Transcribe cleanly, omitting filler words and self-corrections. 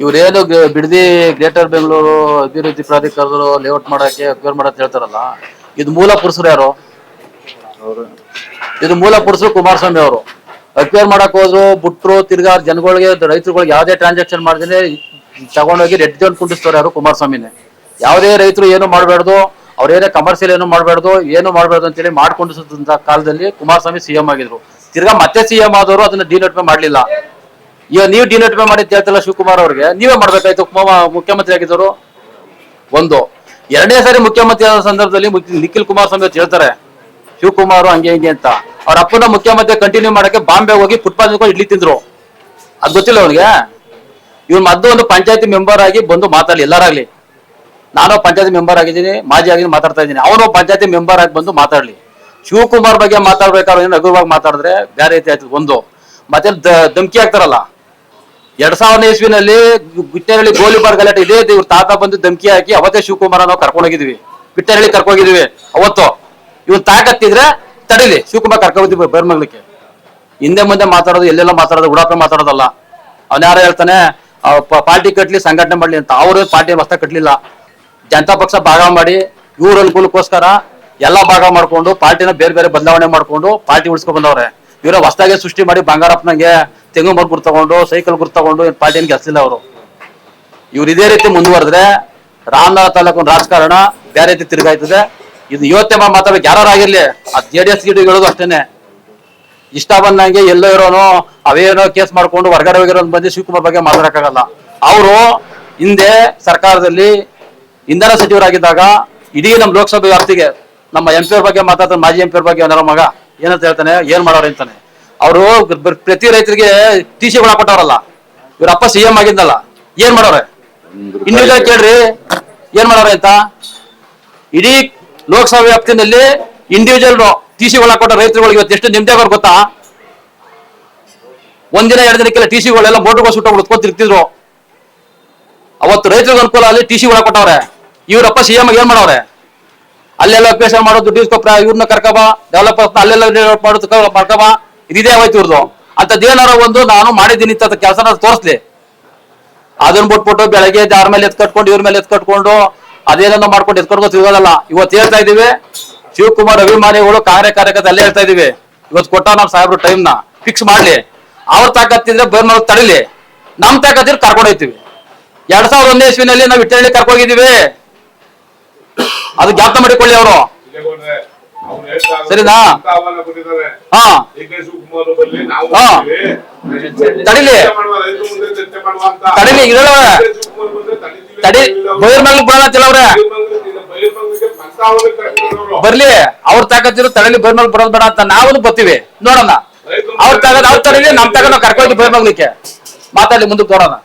ಇವ್ರೇನು ಬಿಡದಿ ಗ್ರೇಟರ್ ಬೆಂಗಳೂರು ಅಭಿವೃದ್ಧಿ ಪ್ರಾಧಿಕಾರದವರು ಲೇಔಟ್ ಮಾಡಕ್ಕೆ ಅಕ್ವೇರ್ ಮಾಡಕ್ ಹೇಳ್ತಾರಲ್ಲ, ಇದು ಮೂಲ ಪುರುಷರು ಯಾರು? ಇದು ಮೂಲ ಪುರುಷರು ಕುಮಾರಸ್ವಾಮಿ ಅವರು. ಅಕ್ವೇರ್ ಮಾಡಕ್ ಹೋದ್ರು, ಬಿಟ್ರು, ತಿರ್ಗಾ ಜನಗಳಿಗೆ ರೈತರುಗಳಿಗೆ ಯಾವ್ದೇ ಟ್ರಾನ್ಸಾಕ್ಷನ್ ಮಾಡಿದ್ರೆ ತಗೊಂಡೋಗಿ ರೆಡ್ ಜೋನ್ ಕುಂಡಿಸ್ತಾರೆ ಯಾರು? ಕುಮಾರಸ್ವಾಮಿನೇ. ಯಾವುದೇ ರೈತರು ಏನು ಮಾಡಬಾರ್ದು, ಅವ್ರೇನೇ ಕಮರ್ಷಿಯಲ್ ಏನು ಮಾಡಬಾರ್ದು, ಏನು ಮಾಡಬಾರ್ದು ಅಂತೇಳಿ ಮಾಡ್ಕೊಂಡಿಸಿದಂತ ಕಾಲದಲ್ಲಿ ಕುಮಾರಸ್ವಾಮಿ ಸಿಎಂ ಆಗಿದ್ರು. ತಿರ್ಗಾ ಮತ್ತೆ ಸಿಎಂ ಆದವರು ಅದನ್ನ ಡಿನೋಟಿಫೈ ಮಾಡ್ಲಿಲ್ಲ. ಈಗ ನೀವು ಡಿನೋಟಿಫೈ ಮಾಡಿದ್ ಹೇಳ್ತಲ್ಲ ಶಿವಕುಮಾರ್ ಅವ್ರಿಗೆ, ನೀವೇ ಮಾಡ್ಬೇಕಾಯ್ತು ಮುಖ್ಯಮಂತ್ರಿ ಆಗಿದ್ದವರು. ಒಂದು ಎರಡನೇ ಸಾರಿ ಮುಖ್ಯಮಂತ್ರಿ ಆದ ಸಂದರ್ಭದಲ್ಲಿ ನಿಖಿಲ್ ಕುಮಾರಸ್ವಾಮಿ ಅವ್ರು ಹೇಳ್ತಾರೆ ಶಿವಕುಮಾರ್ ಹಂಗೆ ಹಿಂಗೆ ಅಂತ. ಅವ್ರ ಅಪ್ಪನ ಮುಖ್ಯಮಂತ್ರಿ ಕಂಟಿನ್ಯೂ ಮಾಡಕ್ಕೆ ಬಾಂಬೆ ಹೋಗಿ ಫುಟ್ಪಾತ್ ಇಡ್ಲಿ ತಿಂದ್ರು. ಅದ್ ಗೊತ್ತಿಲ್ಲ ಅವ್ನಿಗೆ. ಇವ್ರು ಮದ್ದು ಒಂದು ಪಂಚಾಯತಿ ಮೆಂಬರ್ ಆಗಿ ಬಂದು ಮಾತಾಡ್ಲಿ ಎಲ್ಲರಾಗ್ಲಿ. ನಾನು ಪಂಚಾಯತಿ ಮೆಂಬರ್ ಆಗಿದ್ದೀನಿ, ಮಾಜಿ ಆಗಿ ಮಾತಾಡ್ತಾ ಇದ್ದೀನಿ. ಅವನು ಪಂಚಾಯತಿ ಮೆಂಬರ್ ಆಗಿ ಬಂದು ಮಾತಾಡ್ಲಿ. ಶಿವಕುಮಾರ್ ಬಗ್ಗೆ ಮಾತಾಡ್ಬೇಕಾದ್ರೆ ರಘುವಾಗಿ ಮಾತಾಡಿದ್ರೆ ಬೇರೆ ರೀತಿ ಆಯ್ತದೆ. ಒಂದು ಮತ್ತೆ ಧಮಕಿ ಹಾಕ್ತಾರಲ್ಲ, 2000 ಇಸ್ವಿನಲ್ಲಿ ಬಿಟ್ಟೇನಹಳ್ಳಿ ಗೋಲಿಬಾರ್ ಗಲಾಟೆ ಇದೇ ಇವ್ರ ತಾತ ಬಂದು ಧಮಕಿ ಹಾಕಿ ಅವತ್ತೇ ಶಿವಕುಮಾರ್ ನಾವು ಕರ್ಕೊಂಡೋಗಿದ್ವಿ. ಬಿಟ್ಟೇನಹಳ್ಳಿ ಕರ್ಕೊಂಡೋಗಿದ್ವಿ ಅವತ್ತು. ಇವ್ರು ತಾಕತ್ತಿದ್ರೆ ತಡಿಲಿ, ಶಿವಕುಮಾರ್ ಕರ್ಕೊಂಡ್ಬಿದ್ವಿ ಬೇರ್ಮಂಗ್ಲಕ್ಕೆ. ಹಿಂದೆ ಮುಂದೆ ಮಾತಾಡೋದು, ಎಲ್ಲೆಲ್ಲ ಮಾತಾಡೋದು, ಉಡಾಪೆ ಮಾತಾಡೋದಲ್ಲ. ಅವ್ನ ಯಾರು ಹೇಳ್ತಾನೆ ಪಾರ್ಟಿ ಕಟ್ಲಿ, ಸಂಘಟನೆ ಮಾಡ್ಲಿ ಅಂತ. ಅವರು ಪಾರ್ಟಿ ಹೊಸ ಕಟ್ಲಿಲ್ಲ. ಜನತಾ ಪಕ್ಷ ಭಾಗ ಮಾಡಿ ಇವ್ರ ಅನುಕೂಲಕ್ಕೋಸ್ಕರ ಎಲ್ಲ ಭಾಗ ಮಾಡ್ಕೊಂಡು ಪಾರ್ಟಿನ ಬೇರೆ ಬೇರೆ ಬದಲಾವಣೆ ಮಾಡ್ಕೊಂಡು ಪಾರ್ಟಿ ಉಳಿಸ್ಕೊಂಡ್ ಬಂದವ್ರೆ. ಇವರ ಹೊಸದಾಗೆ ಸೃಷ್ಟಿ ಮಾಡಿ ಬಂಗಾರಪ್ಪನಂಗೆ ತೆಂಗು ಮರ ಗುರ್ತು ತಗೊಂಡು, ಸೈಕಲ್ ಗುರ್ತು ತಗೊಂಡು ಪಾರ್ಟಿನ ಗೆಲ್ಸಿಲ್ಲ ಅವರು. ಇವ್ರು ಇದೇ ರೀತಿ ಮುಂದುವರೆದ್ರೆ ರಾಮನಗರ ತಾಲೂಕು ರಾಜಕಾರಣ ಬೇರೆ ರೀತಿ ತಿರುಗಾಯ್ತದೆ. ಇದು ಯೋಚನೆ ಮಾತಾಡ್ಬೇಕು ಯಾರಾಗಿರ್ಲಿ. ಆ JDS ಹೇಳೋದು ಅಷ್ಟೇನೆ. ಇಷ್ಟ ಬಂದಂಗೆ ಎಲ್ಲೋ ಇರೋನು ಅವೇನೋ ಕೇಸ್ ಮಾಡ್ಕೊಂಡು ಹೊರಗಡೆ ಹೋಗಿರೋದು ಬಂದು ಶಿವಕುಮಾರ್ ಬಗ್ಗೆ ಮಾತಾಡಕ್ಕಾಗಲ್ಲ. ಅವರು ಹಿಂದೆ ಸರ್ಕಾರದಲ್ಲಿ ಇಂಧನ ಸಚಿವರಾಗಿದ್ದಾಗ ಇಡೀ ನಮ್ಮ ಲೋಕಸಭೆ ವ್ಯಾಪ್ತಿಗೆ ನಮ್ಮ MP ಅವ್ರ ಬಗ್ಗೆ ಮಾತಾಡ್ತಾರೆ. ಮಾಜಿ MP ಅವ್ರ ಬಗ್ಗೆ ಅವರ ಮಗ ಏನಂತ ಹೇಳ್ತಾನೆ, ಏನ್ ಮಾಡೋರು ಅಂತಾನೆ. ಅವರು ಪ್ರತಿ ರೈತರಿಗೆ TCಗಳು ಹಾಕೊಟ್ಟವ್ರಲ್ಲ. ಇವ್ರ ಅಪ್ಪ CM ಆಗಿದ್ದಲ್ಲ, ಏನ್ ಮಾಡೋರೆ? ಇನ್ನೂ ಕೇಳ್ರಿ ಏನ್ ಮಾಡೋರೆ ಅಂತ. ಇಡೀ ಲೋಕಸಭೆ ವ್ಯಾಪ್ತಿನಲ್ಲಿ ಇಂಡಿವಿಜುವಲ್ TCಗಳು ಹಾಕೊಟ್ಟ ರೈತರುಗಳಿಗೆ ಇವತ್ತು ಎಷ್ಟು ನಿಮ್ದೇ ಅವ್ರು ಗೊತ್ತಾ? ಒಂದಿನ ಎರಡು ದಿನಕ್ಕೆಲ್ಲ TCಗಳೆಲ್ಲ ಮೋಟರ್ಗಳು ಸುಟ್ಟ ಉತ್ಕೋತಿರ್ತಿದ್ರು. ಅವತ್ತು ರೈತರಿಗೆ ಅನುಕೂಲ ಅಲ್ಲಿ TCಗಳು ಹಾಕೊಟ್ಟವ್ರೆ. ಇವ್ರಪ್ಪ CM ಏನ್ ಮಾಡವ್ರೆ? ಅಲ್ಲೆಲ್ಲ ಅಪ್ಲಿಕೇಶನ್ ಮಾಡೋದು, ದುಡ್ಡು ಇಸ್ಕೊಪ್ರ, ಇವ್ರನ್ನ ಕರ್ಕಬ, ಡೆವಲಪ್ ಅಲ್ಲೆಲ್ಲ ಡೆವಲಪ್ ಮಾಡೋದು ಕರ್ಕಬ, ಇದೇ ಆಯ್ತು ಇವ್ರದ್ದು. ಅಂತದೇನಾರ ಒಂದು ನಾನು ಮಾಡಿದ್ದೀನಿ ಅಂತ ಕೆಲಸನ ತೋರಿಸ್ಲಿ. ಅದನ್ನ ಬಿಟ್ಬಿಟ್ಟು ಬೆಳಗ್ಗೆ ಯಾರ ಮೇಲೆ ಎತ್ಕಟ್ಕೊಂಡು ಇವ್ರ ಮೇಲೆ ಎತ್ಕಟ್ಕೊಂಡು ಅದೇನೋ ಮಾಡ್ಕೊಂಡು ಎತ್ಕೊಂಡು ಸಿಗೋದಲ್ಲ. ಇವತ್ತು ಹೇಳ್ತಾ ಇದೀವಿ, ಶಿವಕುಮಾರ್ ಅಭಿಮಾನಿಗಳು ಕಾರ್ಯಕರ್ತ ಅಲ್ಲೇ ಹೇಳ್ತಾ ಇದೀವಿ. ಇವತ್ತು ಕೊಟ್ಟ ನಮ್ಮ ಸಾಹೇಬ್ರು ಟೈಮ್ನ ಫಿಕ್ಸ್ ಮಾಡ್ಲಿ. ಅವ್ರ ತಾಕತ್ತಿದ್ರೆ ಬೇರೆ ತಡಿಲಿ, ನಮ್ ತಾಕತ್ತಿದ್ರೆ ಕರ್ಕೊಂಡು ಹೋಗ್ತೀವಿ. 2001 ಇಸ್ವಿನಲ್ಲಿ ನಾವು ಇಟ್ಟಳ್ಳಿ ಕರ್ಕೋಗಿದ್ದೀವಿ. ಅದು ಜ್ಞಾಪಕ ಮಾಡಿಕೊಳ್ಳಿ ಅವರು. ಸರಿನಾ? ಹಾ ತಡಿಲಿ ತಡಿಲಿ ತಡಿ ಬೈರ್ಮಲ್ ಬಿಡೋಣತಿಲ್ಲ ಅವ್ರೆ. ಬರ್ಲಿ, ಅವ್ರ ತಾಕತ್ತಿರೋ ತಡಲಿ ಬೈರ್ಮಲ್ ಬರೋದ್ ಬೇಡ ಅಂತ ನಾವು ಬರ್ತೀವಿ. ನೋಡೋಣ ಅವ್ರ ತಾಕತ್ ಅವ್ರು ತಡೀಲಿ, ನಮ್ ತಾಕತ್ ನಾವು ಕರ್ಕೊಂಡು ಬೈರ್ಮಗ್ಲಿಕ್ಕೆ ಮಾತಾಡ್ಲಿ, ಮುಂದಕ್ಕೆ ನೋಡೋಣ.